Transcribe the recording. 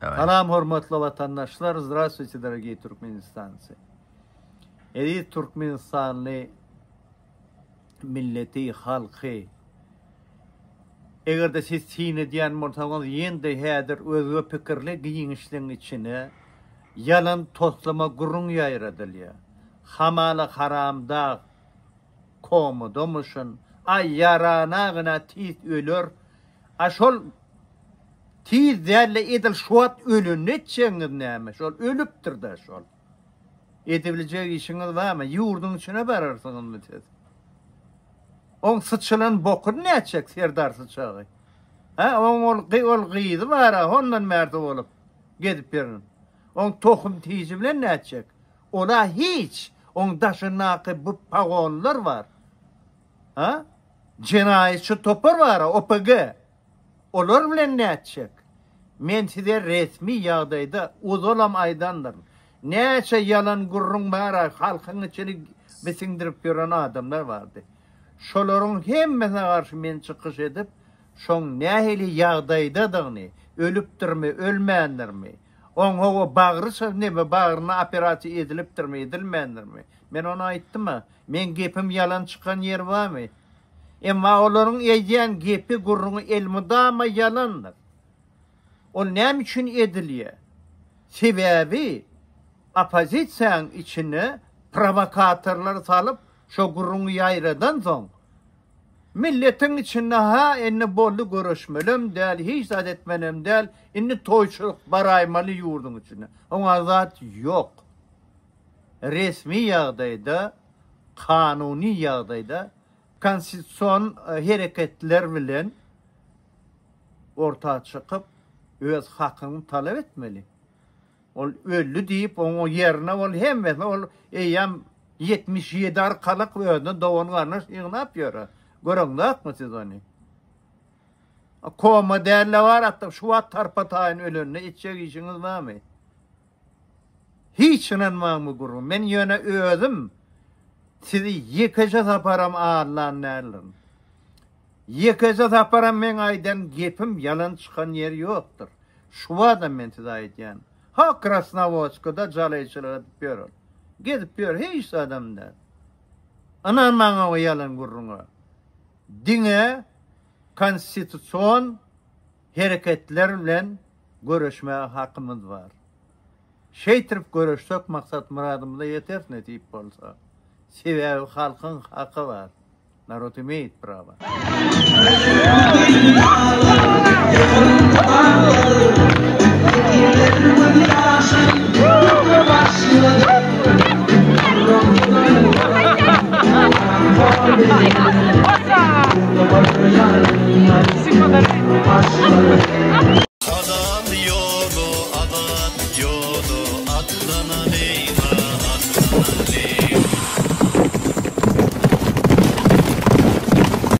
Salam hormatly vatandaşlar, здравствуйте, дорогие turkmenistanцы. Türkmenistanlı milleti, halkı, eğer de siz Çin'e diyen bolsaňyz, ýende häzir özgä pikirli giňişliň içine yalan toslama gurrun ýaýradylýar. Hamala haramda komudumuşun, ay yaranagına tiz ölür, aşol tiz derle edil şuat ölün netçeňiz näme? Şol ölüpdir da şol. Edebiljek işiňiz barmy? Ýurdun içine bararsyňyz mı tez? On sıçılan bokur näçek serdar sıçagy? Ha, ol gyýdy bara, ondan märde bolup gedip berin. On tohum tizi bilen näçek? Ola hiç, on daşynaky bu pagonlar var. Ha? Cinayetçi topar var, OPG. Olar bilen näçek? Men size resmi ýagdaýda uzolam aydandyr. Näçe yalan gurrun bara, halkyň içini bisindirip ýören adamlar bardy. Şolaryň hemmesine garşy men çykyş edip, şoň nähili ýagdaýdadygyny, ölüpdirmi, ölmändirmi? Oňa bagry näme, bagyryna operasiýa edilipdirmi, edilmändirmi? Men onu aýtdym, men gepim yalan çykan ýer barmy? Emma olaryň eýen gepi gurruny elmudama yalandyr. O näme üçin edilýär? Sebäbi opozisiýaň içine provokatorlar salyp şo gurruny ýaýradan soň milletin içinde ha enne bolly görüşmelem däl, hiç zat etmenem däl, inni toýçuluk baraýmaly ýurdun içine. Oňa zat ýok. Resmi ýagdaýda, kanuny ýagdaýda konstitusiýon hereketler bilen ortağa çykyp öz hakyny talap etmeli. Ol öldü diýip oňa ýerine ol hemme ol eýem 77 arkalyk öňde dowanyny ýygnap ýörer. Görüňdäkmi siz onu? Koma dälle bar atda şu wat tarpataýyn ölünne etjek işiňiz barmy? Hiç inanmaýmy gurrun. Men ýöne özüm sizi ýekeje saparam ağırlan närlin. Ýekeje saparam men aýdan gepim yalan çykan ýer ýokdur. Şu wada men size aýtýan. Ha Krasnovodskada jalaýçylar ber. Gedip ber hiç adamda. Anan maňa o yalan gurrunga. Dine konstitusiýon hereketler bilen görüşme hakymyz bar. Şeýtirip görüşsek maksat muradymyza ýeterni diýip bolsa. Sebäbi halkyň haky bar. Narod imeyt prava. Nossa!